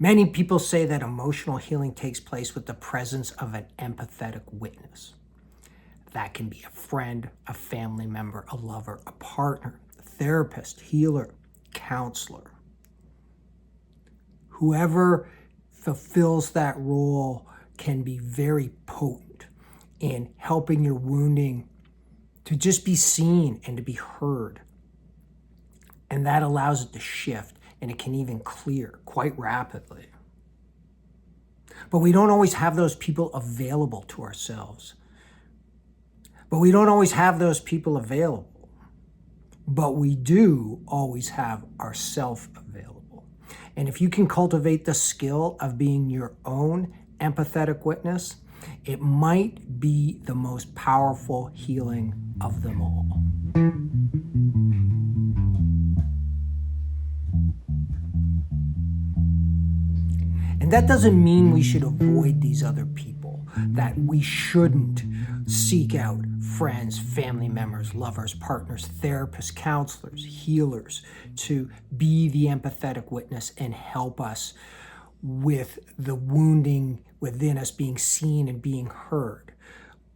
Many people say that emotional healing takes place with the presence of an empathetic witness. That can be a friend, a family member, a lover, a partner, a therapist, healer, counselor. Whoever fulfills that role can be very potent in helping your wounding to just be seen and to be heard. And that allows it to shift, and it can even clear quite rapidly. But we don't always have those people available to ourselves. But we do always have ourself available. And if you can cultivate the skill of being your own empathetic witness, it might be the most powerful healing of them all. And that doesn't mean we should avoid these other people, that we shouldn't seek out friends, family members, lovers, partners, therapists, counselors, healers to be the empathetic witness and help us with the wounding within us being seen and being heard.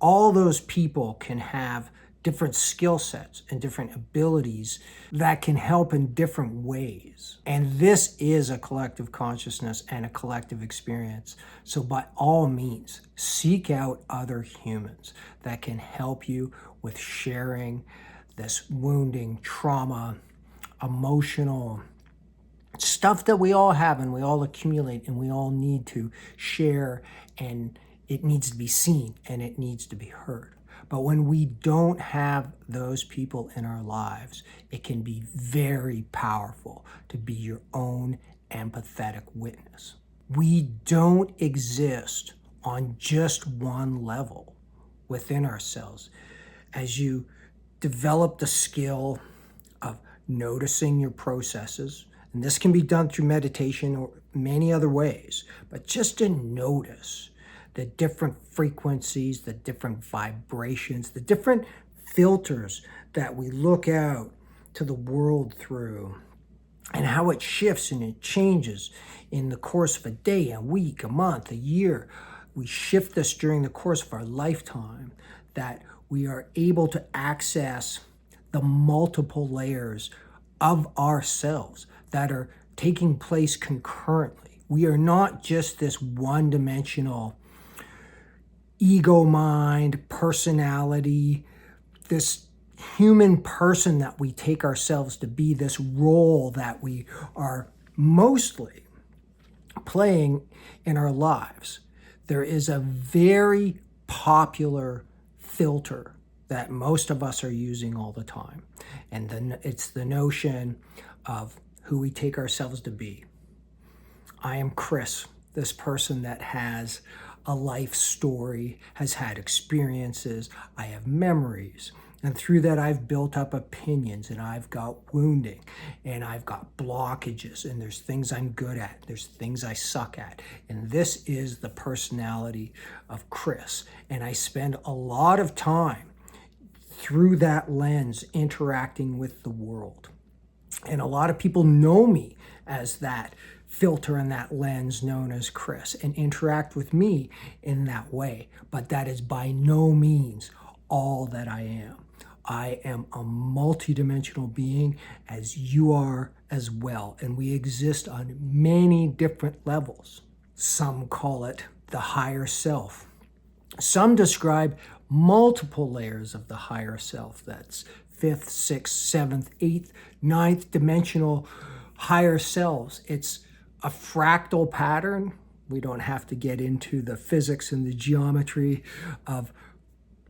All those people can have different skill sets and different abilities that can help in different ways. And this is a collective consciousness and a collective experience. So by all means, seek out other humans that can help you with sharing this wounding, trauma, emotional stuff that we all have and we all accumulate and we all need to share, and it needs to be seen and it needs to be heard. But when we don't have those people in our lives, it can be very powerful to be your own empathetic witness. We don't exist on just one level within ourselves. As you develop the skill of noticing your processes, and this can be done through meditation or many other ways, but just to notice the different frequencies, the different vibrations, the different filters that we look out to the world through, and how it shifts and it changes in the course of a day, a week, a month, a year. We shift this during the course of our lifetime, that we are able to access the multiple layers of ourselves that are taking place concurrently. We are not just this one-dimensional ego mind, personality, this human person that we take ourselves to be, this role that we are mostly playing in our lives. There is a very popular filter that most of us are using all the time. And then it's the notion of who we take ourselves to be. I am Chris, this person that has a life story, has had experiences, I have memories. And through that, I've built up opinions, and I've got wounding, and I've got blockages, and there's things I'm good at, there's things I suck at. And this is the personality of Chris. And I spend a lot of time through that lens interacting with the world. And a lot of people know me as that filter and that lens known as Chris, and interact with me in that way. But that is by no means all that I am. I am a multidimensional being, as you are as well, and we exist on many different levels. Some call it the higher self. Some describe multiple layers of the higher self. That's 5th, 6th, 7th, 8th, 9th dimensional higher selves. It's a fractal pattern. We don't have to get into the physics and the geometry of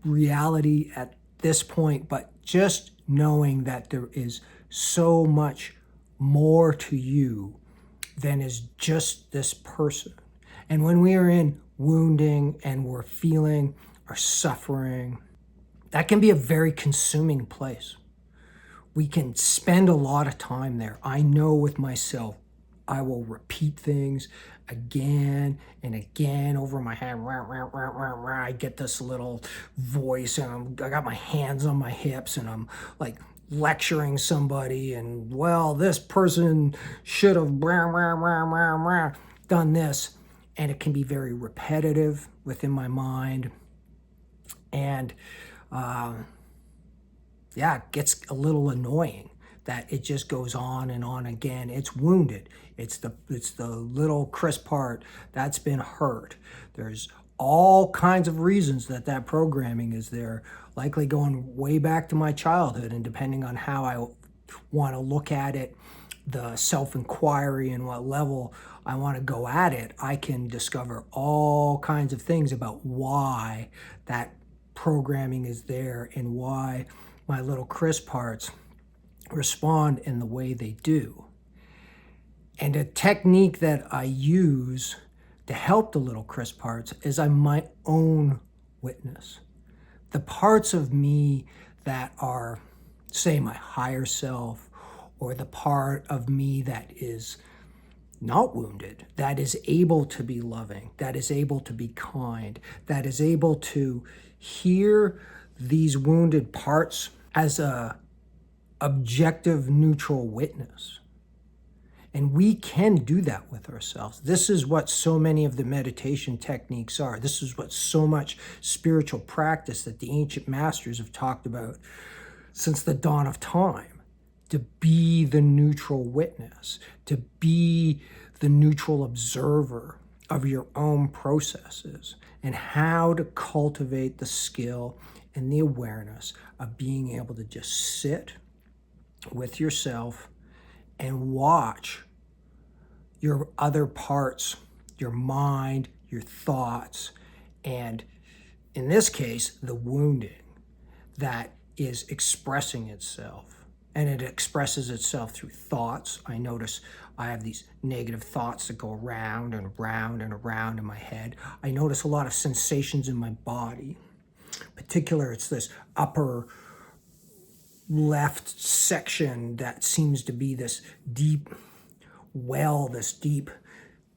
reality at this point, but just knowing that there is so much more to you than is just this person. And when we are in wounding and we're feeling our suffering, that can be a very consuming place. We can spend a lot of time there. I know with myself, I will repeat things again and again over my head. I get this little voice, and I got my hands on my hips, and I'm like lecturing somebody, and well, this person should have done this, and it can be very repetitive within my mind. And it gets a little annoying that it just goes on and on again. It's wounded. It's the little Chris part that's been hurt. There's all kinds of reasons that programming is there, likely going way back to my childhood, and depending on how I want to look at it, the self-inquiry and what level I want to go at it, I can discover all kinds of things about why that programming is there and why my little Chris parts respond in the way they do. And a technique that I use to help the little Chris parts is I'm my own witness. The parts of me that are, say, my higher self, or the part of me that is not wounded, that is able to be loving, that is able to be kind, that is able to hear these wounded parts as a objective, neutral witness. And we can do that with ourselves. This is what so many of the meditation techniques are. This is what so much spiritual practice that the ancient masters have talked about since the dawn of time. To be the neutral witness, to be the neutral observer of your own processes, and how to cultivate the skill and the awareness of being able to just sit with yourself and watch your other parts, your mind, your thoughts, and in this case, the wounding that is expressing itself. And it expresses itself through thoughts. I notice I have these negative thoughts that go around and around and around in my head. I notice a lot of sensations in my body. In particular, it's this upper left section that seems to be this deep well, this deep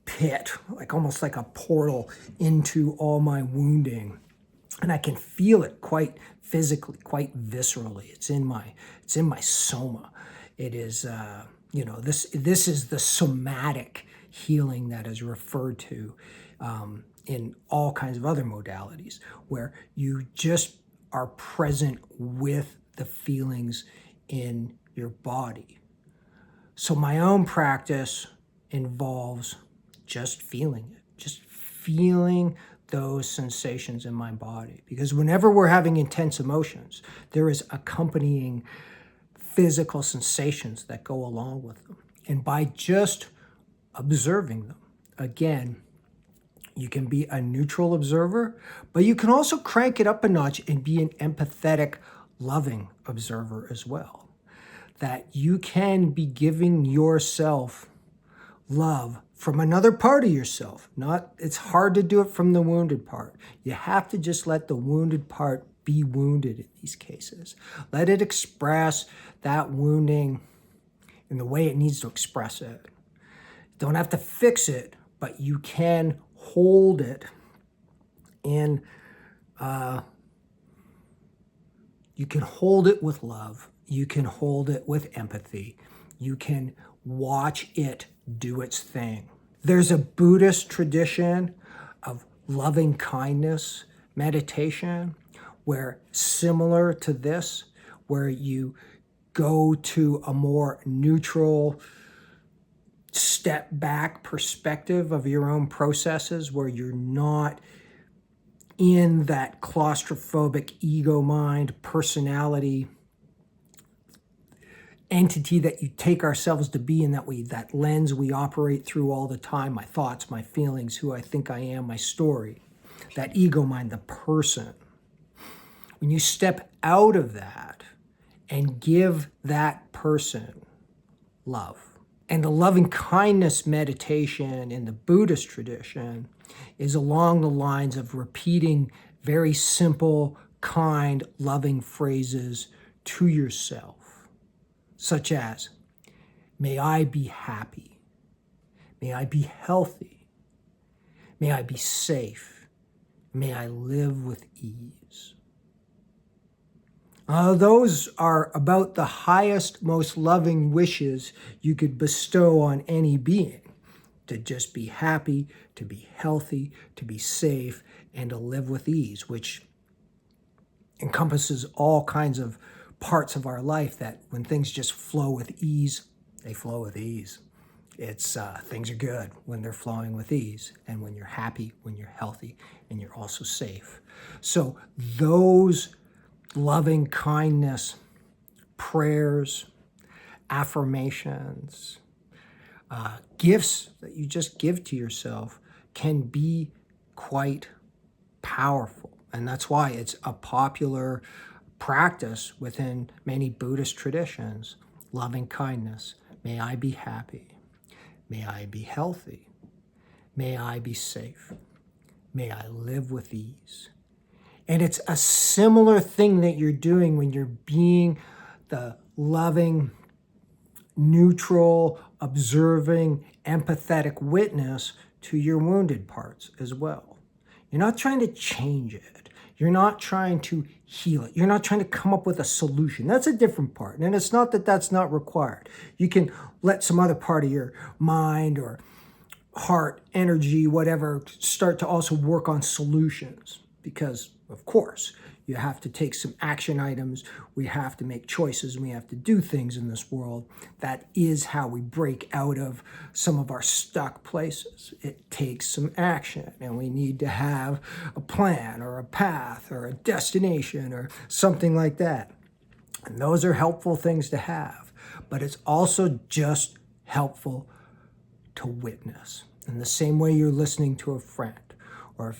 pit, like almost like a portal into all my wounding. And I can feel it quite physically, quite viscerally. It's in my soma. It is, this is the somatic healing that is referred to in all kinds of other modalities, where you just are present with the feelings in your body. So my own practice involves just feeling it, just feeling those sensations in my body. Because whenever we're having intense emotions, there is accompanying physical sensations that go along with them. And by just observing them, again, you can be a neutral observer, but you can also crank it up a notch and be an empathetic, loving observer as well. That you can be giving yourself love from another part of yourself. It's hard to do it from the wounded part. You have to just let the wounded part be wounded in these cases. Let it express that wounding in the way it needs to express it. Don't have to fix it, but you can hold it in, you can hold it with love. You can hold it with empathy. You can watch it do its thing. There's a Buddhist tradition of loving kindness meditation where, similar to this, where you go to a more neutral, step back perspective of your own processes, where you're not in that claustrophobic ego mind personality entity that you take ourselves to be, and that lens we operate through all the time, my thoughts, my feelings, who I think I am, my story, that ego mind, the person. When you step out of that and give that person love. And the loving kindness meditation in the Buddhist tradition is along the lines of repeating very simple, kind, loving phrases to yourself, such as, may I be happy, may I be healthy, may I be safe, may I live with ease. Those are about the highest, most loving wishes you could bestow on any being. to just be happy, to be healthy, to be safe, and to live with ease, which encompasses all kinds of parts of our life that when things just flow with ease, they flow with ease. It's things are good when they're flowing with ease, and when you're happy, when you're healthy, and you're also safe. So those loving kindness prayers, affirmations, gifts that you just give to yourself can be quite powerful. And that's why it's a popular practice within many Buddhist traditions. Loving kindness. May I be happy. May I be healthy. May I be safe. May I live with ease. And it's a similar thing that you're doing when you're being the loving, neutral, observing, empathetic witness to your wounded parts as well. You're not trying to change it. You're not trying to heal it. You're not trying to come up with a solution. That's a different part. And it's not that that's not required. You can let some other part of your mind or heart, energy, whatever, start to also work on solutions. Because, of course, you have to take some action items. We have to make choices. We have to do things in this world. That is how we break out of some of our stuck places. It takes some action, and we need to have a plan or a path or a destination or something like that. And those are helpful things to have. But it's also just helpful to witness. In the same way you're listening to a friend, or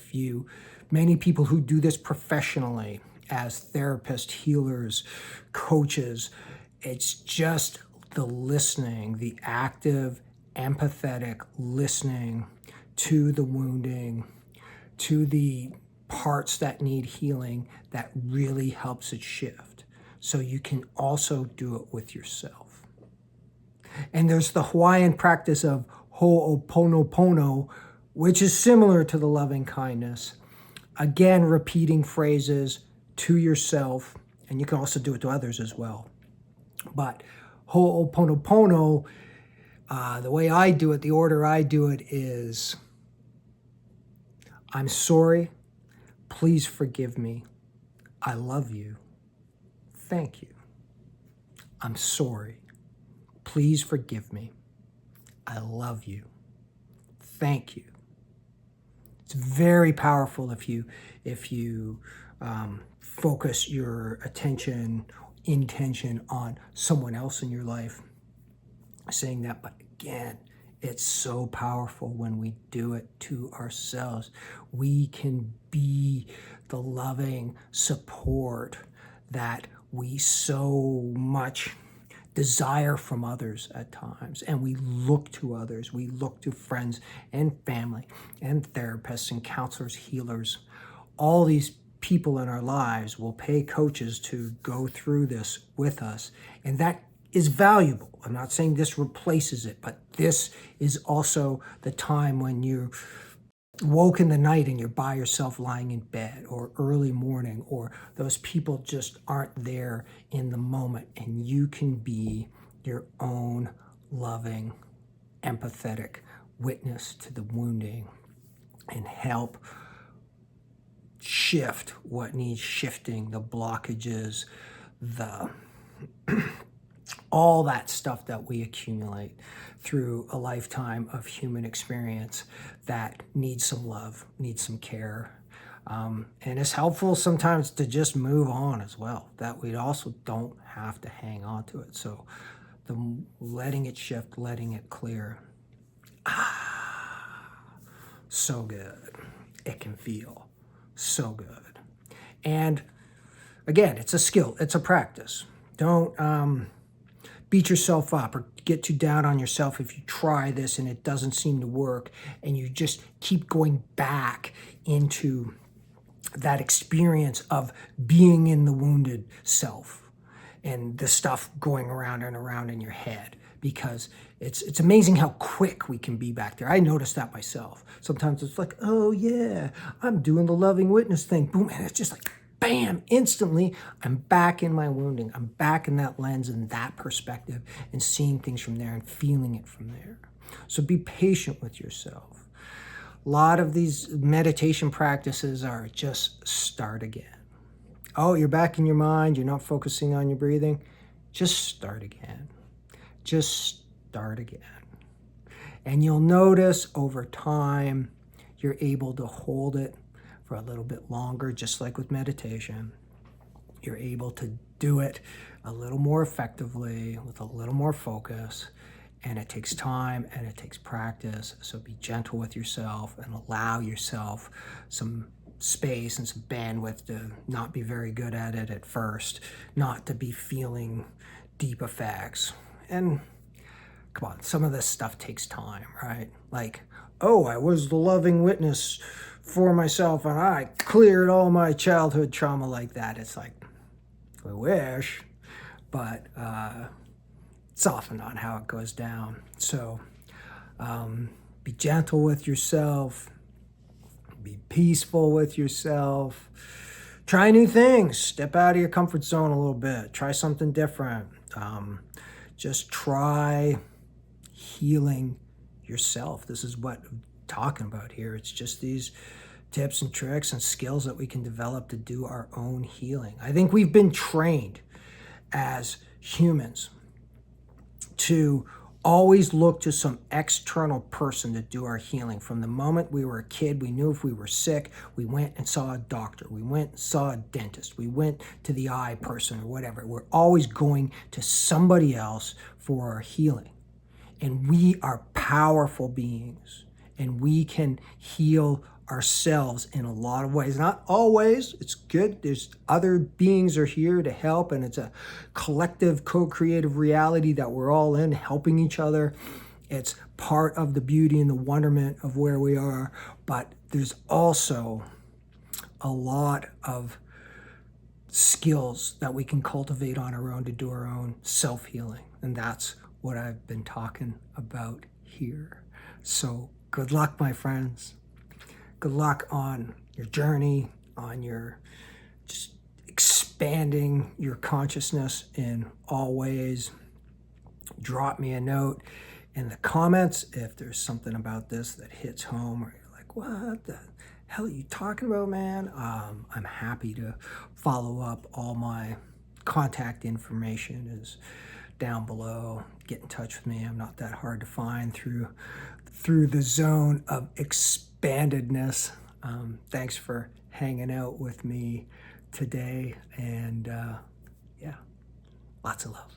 many people who do this professionally as therapists, healers, coaches, it's just the listening, the active, empathetic listening to the wounding, to the parts that need healing that really helps it shift. So you can also do it with yourself. And there's the Hawaiian practice of ho'oponopono, which is similar to the loving kindness. Again, repeating phrases to yourself, and you can also do it to others as well. But ho'oponopono, the way I do it, the order I do it is, I'm sorry, please forgive me, I love you, thank you. I'm sorry, please forgive me, I love you, thank you. It's very powerful if you focus your intention on someone else in your life, saying that. But again, it's so powerful when we do it to ourselves. We can be the loving support that we so much desire from others at times, and we look to others. We look to friends and family and therapists and counselors, healers. All these people in our lives will pay coaches to go through this with us, and that is valuable. I'm not saying this replaces it, but this is also the time when you're woke in the night and you're by yourself lying in bed, or early morning, or those people just aren't there in the moment, and you can be your own loving, empathetic witness to the wounding and help shift what needs shifting, the blockages, all that stuff that we accumulate through a lifetime of human experience that needs some love, needs some care. And it's helpful sometimes to just move on as well, that we also don't have to hang on to it. So the letting it shift, letting it clear, so good. It can feel so good. And again, it's a skill, it's a practice. Don't beat yourself up or get too down on yourself if you try this and it doesn't seem to work, and you just keep going back into that experience of being in the wounded self and the stuff going around and around in your head, because it's amazing how quick we can be back there. I noticed that myself. Sometimes it's like, oh yeah, I'm doing the loving witness thing. Boom, and it's just like, bam, instantly, I'm back in my wounding. I'm back in that lens and that perspective and seeing things from there and feeling it from there. So be patient with yourself. A lot of these meditation practices are just start again. Oh, you're back in your mind, you're not focusing on your breathing. Just start again. Just start again. And you'll notice over time, you're able to hold it for a little bit longer, just like with meditation. You're able to do it a little more effectively with a little more focus. And it takes time and it takes practice. So be gentle with yourself and allow yourself some space and some bandwidth to not be very good at it at first, not to be feeling deep effects. And come on, some of this stuff takes time, right? Like, oh, I was the loving witness for myself and I cleared all my childhood trauma like that. It's like, I wish, but it's often not how it goes down. So be gentle with yourself, be peaceful with yourself, try new things, step out of your comfort zone a little bit, try something different. Just try healing yourself. This is what I'm talking about here. It's just these tips and tricks and skills that we can develop to do our own healing. I think we've been trained as humans to always look to some external person to do our healing. From the moment we were a kid, we knew if we were sick, we went and saw a doctor, we went and saw a dentist, we went to the eye person or whatever. We're always going to somebody else for our healing. And we are powerful beings, and we can heal ourselves in a lot of ways. Not always, it's good. There's other beings are here to help, and it's a collective co-creative reality that we're all in, helping each other. It's part of the beauty and the wonderment of where we are, but there's also a lot of skills that we can cultivate on our own to do our own self-healing, and that's what I've been talking about here. So good luck, my friends. Good luck on your journey, on your just expanding your consciousness in all ways. Drop me a note in the comments if there's something about this that hits home or you're like, what the hell are you talking about, man? I'm happy to follow up. All my contact information is down below. Get in touch with me. I'm not that hard to find through the zone of expandedness. Thanks for hanging out with me today, and yeah, lots of love.